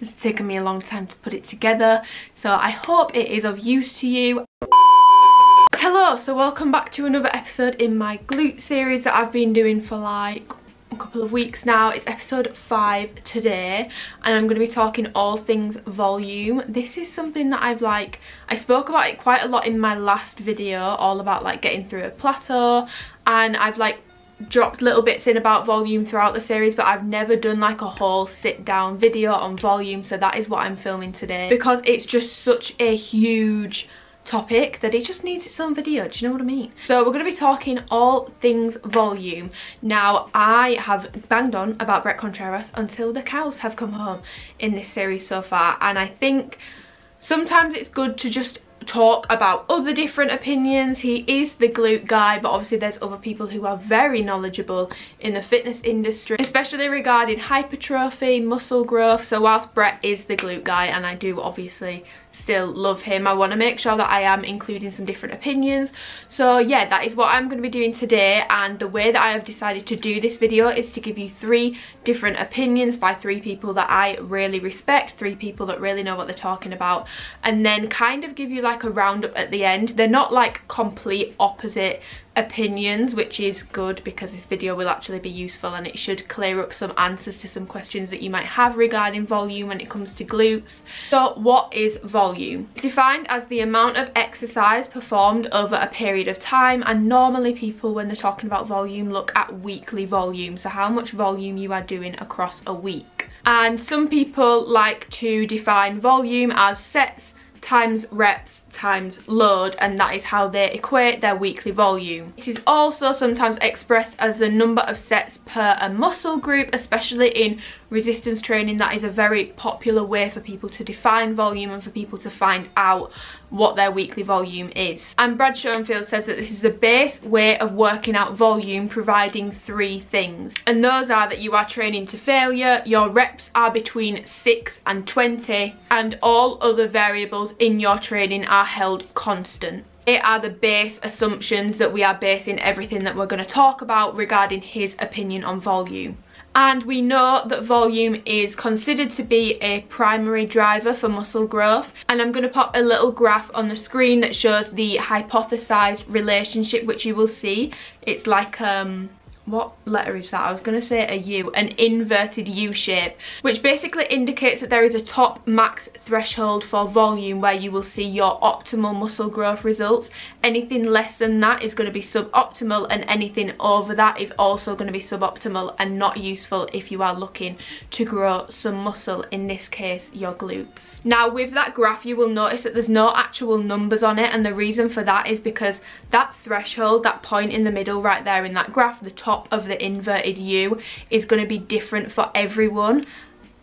It's taken me a long time to put it together, so I hope it is of use to you. Hello, so welcome back to another episode in my glute series that I've been doing for like a couple of weeks now. It's episode 5 today, and I'm going to be talking all things volume. This is something that I spoke about it quite a lot in my last video, all about like getting through a plateau, and I've dropped little bits in about volume throughout the series, but I've never done like a whole sit down video on volume, so that is what I'm filming today because it's just such a huge topic that it just needs its own video. Do you know what I mean? So we're going to be talking all things volume. Now, I have banged on about Bret Contreras until the cows have come home in this series so far, and I think sometimes it's good to just talk about other different opinions. He is the glute guy, but obviously there's other people who are very knowledgeable in the fitness industry, especially regarding hypertrophy, muscle growth. So whilst Bret is the glute guy, and I do obviously still love him, I want to make sure that I am including some different opinions. So yeah, that is what I'm going to be doing today, and the way that I have decided to do this video is to give you 3 different opinions by 3 people that I really respect, 3 people that really know what they're talking about, and then kind of give you like a roundup at the end. They're not like complete opposite opinions, which is good because this video will actually be useful and it should clear up some answers to some questions that you might have regarding volume when it comes to glutes. So what is volume? It's defined as the amount of exercise performed over a period of time, and normally people, when they're talking about volume, look at weekly volume, so how much volume you are doing across a week. And some people like to define volume as sets times reps times load, and that is how they equate their weekly volume. It is also sometimes expressed as the number of sets per a muscle group, especially in resistance training. That is a very popular way for people to define volume and for people to find out what their weekly volume is. And Brad Schoenfield says that this is the base way of working out volume, providing 3 things, and those are that you are training to failure, your reps are between 6 and 20, and all other variables in your training are held constant. They are the base assumptions that we are basing everything that we're going to talk about regarding his opinion on volume. And we know that volume is considered to be a primary driver for muscle growth, and I'm going to pop a little graph on the screen that shows the hypothesized relationship, which you will see. It's like what letter is that? I was going to say a U, an inverted U shape, which basically indicates that there is a top max threshold for volume where you will see your optimal muscle growth results. Anything less than that is going to be suboptimal, and anything over that is also going to be suboptimal and not useful if you are looking to grow some muscle, in this case your glutes. Now with that graph you will notice that there's no actual numbers on it, and the reason for that is because that threshold, that point in the middle right there in that graph, the top of the inverted U, is going to be different for everyone.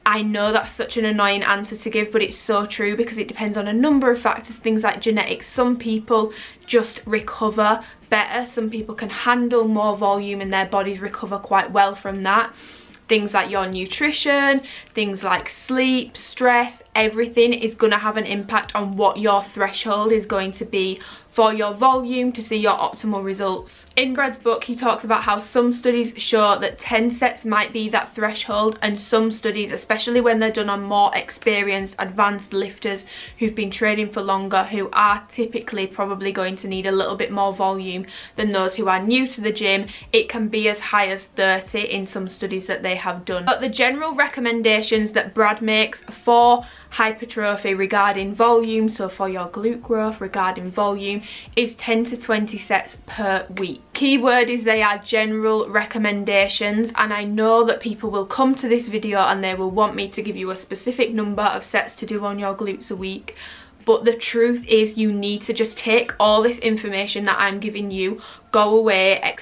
I know that's such an annoying answer to give, but it's so true because it depends on a number of factors, things like genetics. Some people just recover better, some people can handle more volume and their bodies recover quite well from that. Things like your nutrition, things like sleep, stress, everything is going to have an impact on what your threshold is going to be for your volume to see your optimal results. In Brad's book, he talks about how some studies show that 10 sets might be that threshold, and some studies, especially when they're done on more experienced, advanced lifters who've been training for longer, who are typically probably going to need a little bit more volume than those who are new to the gym, it can be as high as 30 in some studies that they have done. But the general recommendations that Brad makes for hypertrophy regarding volume, so for your glute growth regarding volume, is 10 to 20 sets per week. Keyword is they are general recommendations, and I know that people will come to this video and they will want me to give you a specific number of sets to do on your glutes a week, but the truth is you need to just take all this information that I'm giving you, go away, I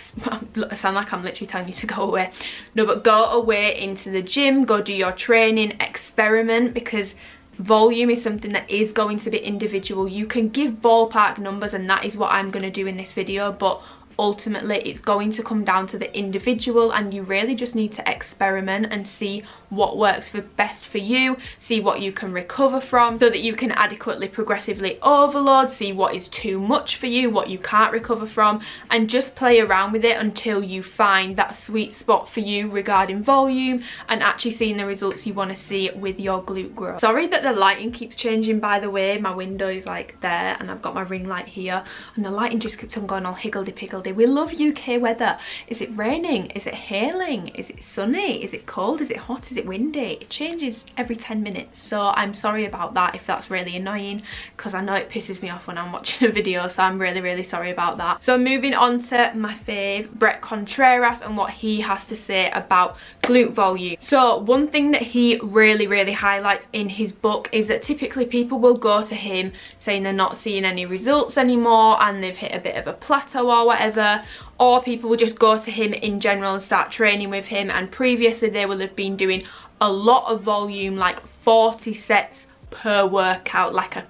sound like I'm literally telling you to go away, no, but go away into the gym, go do your training, experiment, because volume is something that is going to be individual. You can give ballpark numbers, and that is what I'm going to do in this video, but ultimately it's going to come down to the individual, and you really just need to experiment and see what works best for you, see what you can recover from so that you can adequately progressively overload, see what is too much for you, what you can't recover from, and just play around with it until you find that sweet spot for you regarding volume and actually seeing the results you want to see with your glute growth. Sorry that the lighting keeps changing, by the way. My window is like there and I've got my ring light here and the lighting just keeps on going all higgledy-piggledy. We love UK weather. Is it raining? Is it hailing? Is it sunny? Is it cold? Is it hot? Is it windy? It changes every 10 minutes, so I'm sorry about that if that's really annoying, because I know it pisses me off when I'm watching a video, so I'm really sorry about that. So moving on to my fave, Bret Contreras, and what he has to say about glute volume. So one thing that he really highlights in his book is that typically people will go to him saying they're not seeing any results anymore and they've hit a bit of a plateau or whatever, or people will just go to him in general and start training with him, and previously they will have been doing a lot of volume, like 40 sets per workout, like a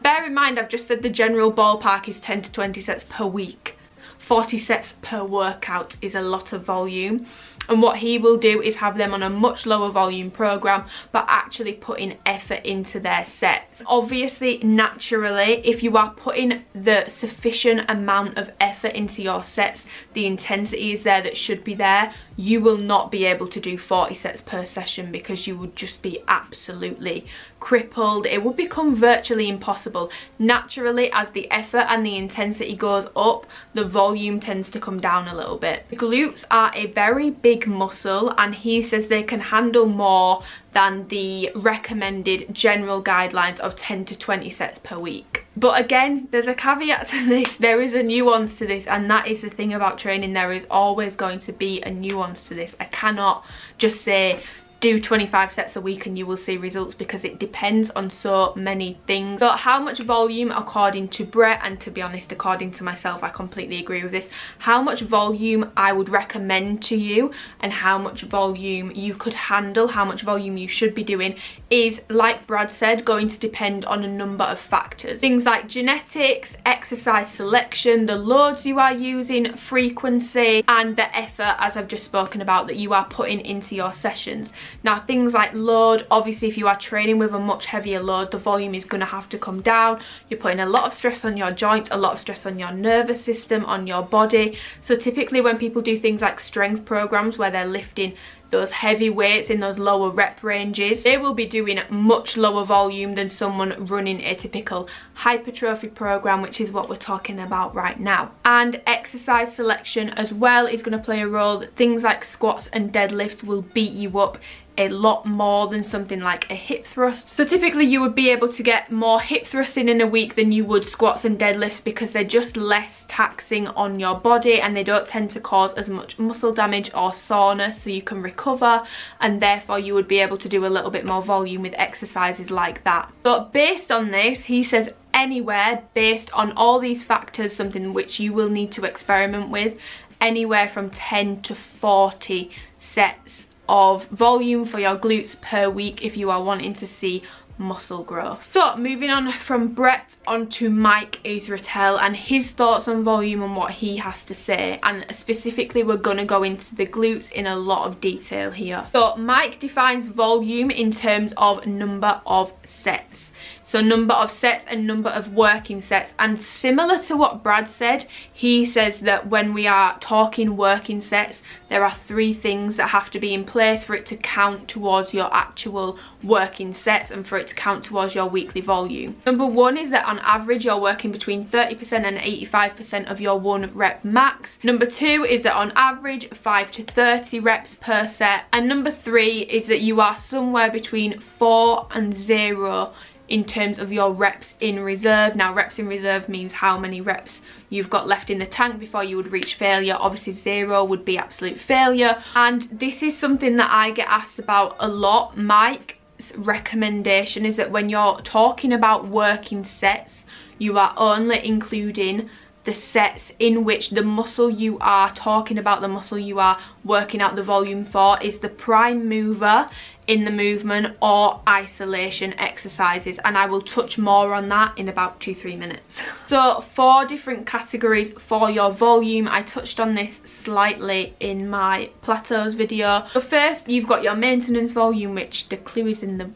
bear in mind I've just said the general ballpark is 10 to 20 sets per week. 40 sets per workout is a lot of volume, and what he will do is have them on a much lower volume program but actually putting effort into their sets. Obviously, naturally, if you are putting the sufficient amount of effort into your sets, the intensity is there that should be there, you will not be able to do 40 sets per session because you would just be absolutely crippled. It would become virtually impossible. Naturally, as the effort and the intensity goes up, the volume tends to come down a little bit. The glutes are a very big muscle, and he says they can handle more than the recommended general guidelines of 10 to 20 sets per week. But again, there's a caveat to this. There is a nuance to this, and that is the thing about training. There is always going to be a nuance to this. I cannot just say do 25 sets a week and you will see results, because it depends on so many things. So how much volume, according to Bret, and to be honest according to myself, I completely agree with this, how much volume I would recommend to you and how much volume you could handle, how much volume you should be doing, is, like Brad said, going to depend on a number of factors. Things like genetics, exercise selection, the loads you are using, frequency, and the effort, as I've just spoken about, that you are putting into your sessions. Now, things like load, obviously if you are training with a much heavier load, the volume is going to have to come down. You're putting a lot of stress on your joints, a lot of stress on your nervous system, on your body. So typically when people do things like strength programs where they're lifting those heavy weights in those lower rep ranges, they will be doing much lower volume than someone running a typical hypertrophy program, which is what we're talking about right now. And exercise selection as well is going to play a role. Things like squats and deadlifts will beat you up a lot more than something like a hip thrust. So typically you would be able to get more hip thrusting in a week than you would squats and deadlifts, because they're just less taxing on your body and they don't tend to cause as much muscle damage or soreness, so you can recover, and therefore you would be able to do a little bit more volume with exercises like that. But based on this, he says anywhere, based on all these factors, something which you will need to experiment with, anywhere from 10 to 40 sets of volume for your glutes per week if you are wanting to see muscle growth. So moving on from Bret onto Mike Isratel and his thoughts on volume and what he has to say, and specifically we're going to go into the glutes in a lot of detail here. So Mike defines volume in terms of number of sets. So number of sets and number of working sets, and similar to what Brad said, he says that when we are talking working sets, there are 3 things that have to be in place for it to count towards your actual working sets and for it to count towards your weekly volume. Number 1 is that on average you're working between 30% and 85% of your 1 rep max. Number 2 is that on average 5 to 30 reps per set. And number 3 is that you are somewhere between 4 and 0 in terms of your reps in reserve. Now, reps in reserve means how many reps you've got left in the tank before you would reach failure. Obviously 0 would be absolute failure, and this is something that I get asked about a lot. Mike's recommendation is that when you're talking about working sets, you are only including the sets in which the muscle you are talking about, the muscle you are working out the volume for, is the prime mover in the movement or isolation exercises, and I will touch more on that in about 2-3 minutes. So 4 different categories for your volume. I touched on this slightly in my plateaus video. So first, you've got your maintenance volume, which the clue is in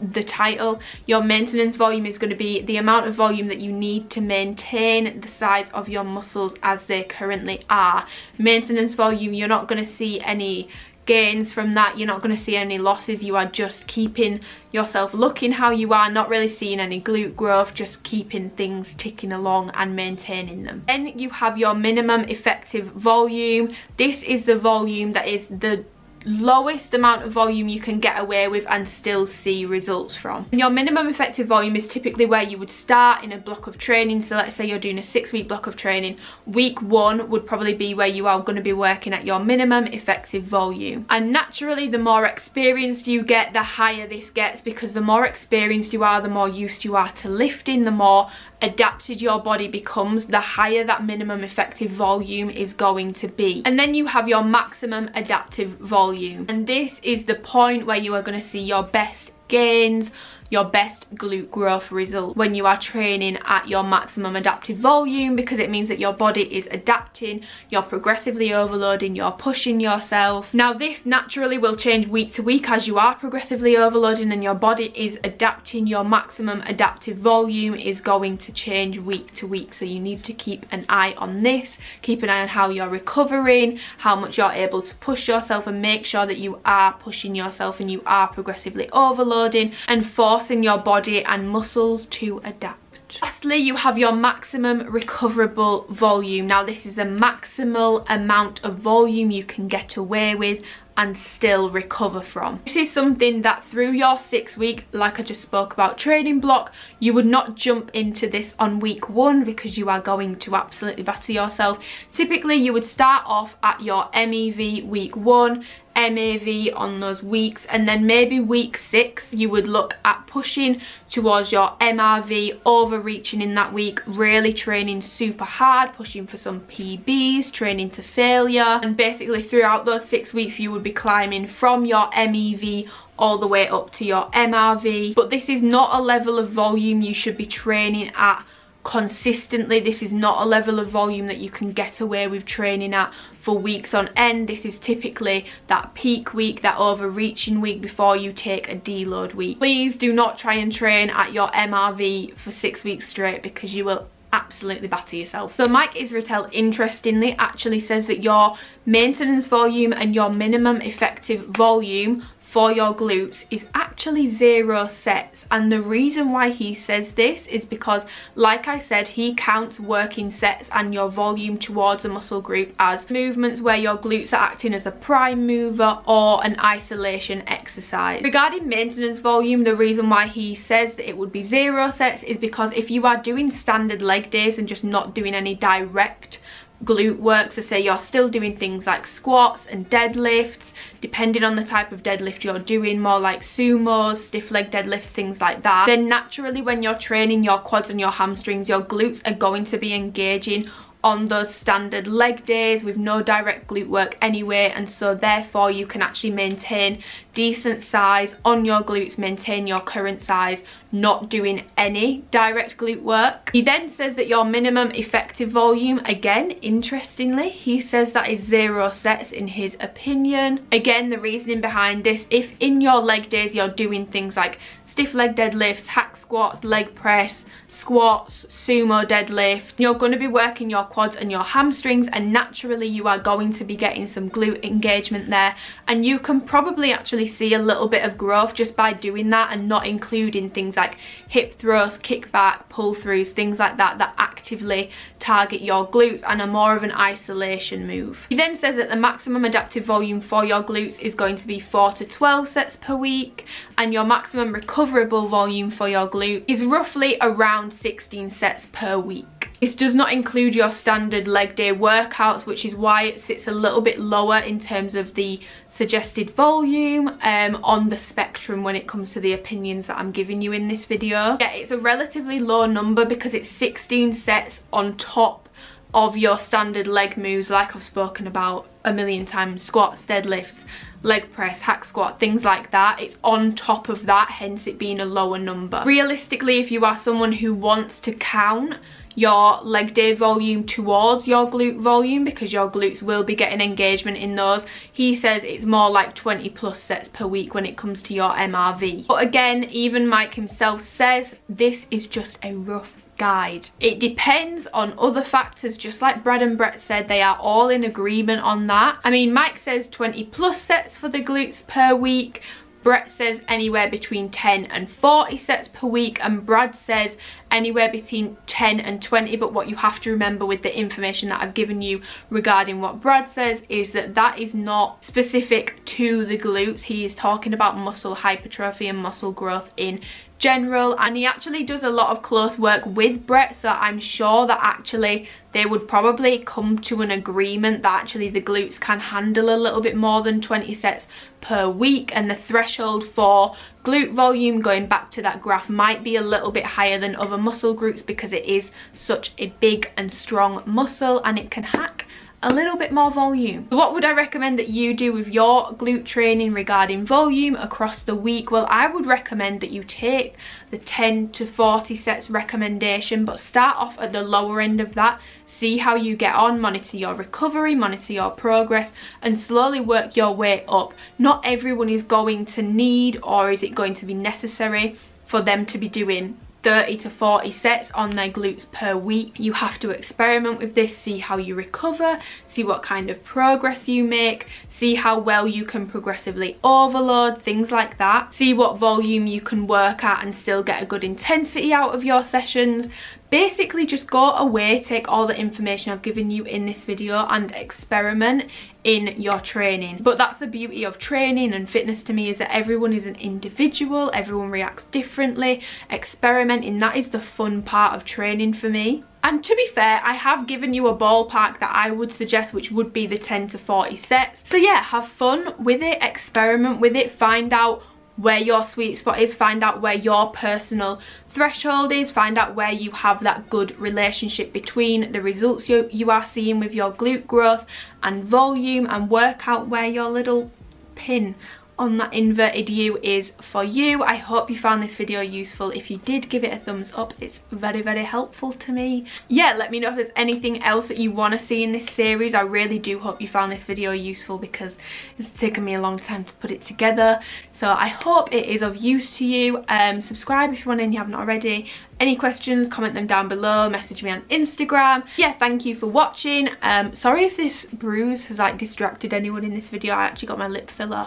the title. Your maintenance volume is going to be the amount of volume that you need to maintain the size of your muscles as they currently are. Maintenance volume, you're not going to see any gains from that, you're not going to see any losses, you are just keeping yourself looking how you are, not really seeing any glute growth, just keeping things ticking along and maintaining them. Then you have your minimum effective volume. This is the volume that is the lowest amount of volume you can get away with and still see results from. And your minimum effective volume is typically where you would start in a block of training. So let's say you're doing a 6-week block of training. Week 1 would probably be where you are going to be working at your minimum effective volume. And naturally, the more experienced you get, the higher this gets, because the more experienced you are, the more used you are to lifting, the more adapted your body becomes, the higher that minimum effective volume is going to be. And then you have your maximum adaptive volume, and this is the point where you are going to see your best gains, your best glute growth result when you are training at your maximum adaptive volume, because it means that your body is adapting, you're progressively overloading, you're pushing yourself. Now this naturally will change week to week as you are progressively overloading and your body is adapting. Your maximum adaptive volume is going to change week to week, so you need to keep an eye on this, keep an eye on how you're recovering, how much you're able to push yourself, and make sure that you are pushing yourself and you are progressively overloading and forcing your body and muscles to adapt. Lastly, you have your maximum recoverable volume. Now this is the maximal amount of volume you can get away with and still recover from. This is something that through your 6-week, like I just spoke about, training block, you would not jump into this on week 1 because you are going to absolutely batter yourself. Typically you would start off at your MEV week 1, MAV on those weeks, and then maybe week 6 you would look at pushing towards your MRV, overreaching in that week, really training super hard, pushing for some PBs, training to failure, and basically throughout those 6 weeks you would be climbing from your MEV all the way up to your MRV. But this is not a level of volume you should be training at consistently. This is not a level of volume that you can get away with training at for weeks on end. This is typically that peak week, that overreaching week before you take a deload week. Please do not try and train at your MRV for 6 weeks straight, because you will absolutely batter yourself. So Mike Isratel interestingly actually says that your maintenance volume and your minimum effective volume for your glutes is actually 0 sets, and the reason why he says this is because, like I said, he counts working sets and your volume towards a muscle group as movements where your glutes are acting as a prime mover or an isolation exercise. Regarding maintenance volume, the reason why he says that it would be 0 sets is because if you are doing standard leg days and just not doing any direct glute work, so say you're still doing things like squats and deadlifts, depending on the type of deadlift you're doing, more like sumos, stiff leg deadlifts, things like that, then naturally when you're training your quads and your hamstrings, your glutes are going to be engaging on those standard leg days with no direct glute work anyway, and so therefore you can actually maintain decent size on your glutes, maintain your current size, not doing any direct glute work. He then says that your minimum effective volume, again interestingly, he says that is 0 sets in his opinion. Again, the reasoning behind this, if in your leg days you're doing things like stiff leg deadlifts, hack squats, leg press, squats, sumo deadlift, you're going to be working your quads and your hamstrings, and naturally you are going to be getting some glute engagement there, and you can probably actually see a little bit of growth just by doing that and not including things like hip thrusts, kickback, pull throughs, things like that that actively target your glutes and are more of an isolation move. He then says that the maximum adaptive volume for your glutes is going to be 4 to 12 sets per week, and your maximum recoverable volume for your glute is roughly around 16 sets per week. This does not include your standard leg day workouts, which is why it sits a little bit lower in terms of the suggested volume on the spectrum when it comes to the opinions that I'm giving you in this video. Yeah, it's a relatively low number because it's 16 sets on top of your standard leg moves like I've spoken about a million times: squats, deadlifts, leg press, hack squat, things like that. It's on top of that, hence it being a lower number. Realistically, if you are someone who wants to count your leg day volume towards your glute volume, because your glutes will be getting engagement in those, he says it's more like 20 plus sets per week when it comes to your MRV. But again, even Mike himself says this is just a rough guide. It depends on other factors, just like Brad and Brett said. They are all in agreement on that. I mean, Mike says 20 plus sets for the glutes per week. Brett says anywhere between 10 and 40 sets per week, and Brad says anywhere between 10 and 20. But what you have to remember with the information that I've given you regarding what Brad says is that that is not specific to the glutes. He is talking about muscle hypertrophy and muscle growth in general, and he actually does a lot of close work with Brett, so I'm sure that actually they would probably come to an agreement that actually the glutes can handle a little bit more than 20 sets per week, and the threshold for glute volume, going back to that graph, might be a little bit higher than other muscle groups because it is such a big and strong muscle and it can hack a little bit more volume. What would I recommend that you do with your glute training regarding volume across the week? Well, I would recommend that you take the 10 to 40 sets recommendation, but start off at the lower end of that. See how you get on, monitor your recovery, monitor your progress, and slowly work your way up. Not everyone is going to need, or is it going to be necessary for them to be doing 30 to 40 sets on their glutes per week. You have to experiment with this, see how you recover, see what kind of progress you make, see how well you can progressively overload, things like that. See what volume you can work at and still get a good intensity out of your sessions. Basically just go away, take all the information I've given you in this video and experiment in your training. But that's the beauty of training and fitness to me, is that everyone is an individual, everyone reacts differently. Experimenting, that is the fun part of training for me. And to be fair, I have given you a ballpark that I would suggest, which would be the 10 to 40 sets. So yeah, have fun with it, experiment with it, find out where your sweet spot is, find out where your personal threshold is, find out where you have that good relationship between the results you are seeing with your glute growth and volume, and work out where your little pin on that inverted U is for you. I hope you found this video useful. If you did, give it a thumbs up. It's very, very helpful to me. Yeah, let me know if there's anything else that you want to see in this series. I really do hope you found this video useful because it's taken me a long time to put it together. So I hope it is of use to you. Subscribe if you want and you haven't already. Any questions, comment them down below, message me on Instagram. Yeah, thank you for watching. Sorry if this bruise has like distracted anyone in this video. I actually got my lip filler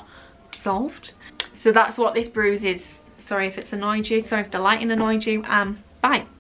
dissolved, so that's what this bruise is. Sorry if it's annoyed you, sorry if the lighting annoyed you. Bye.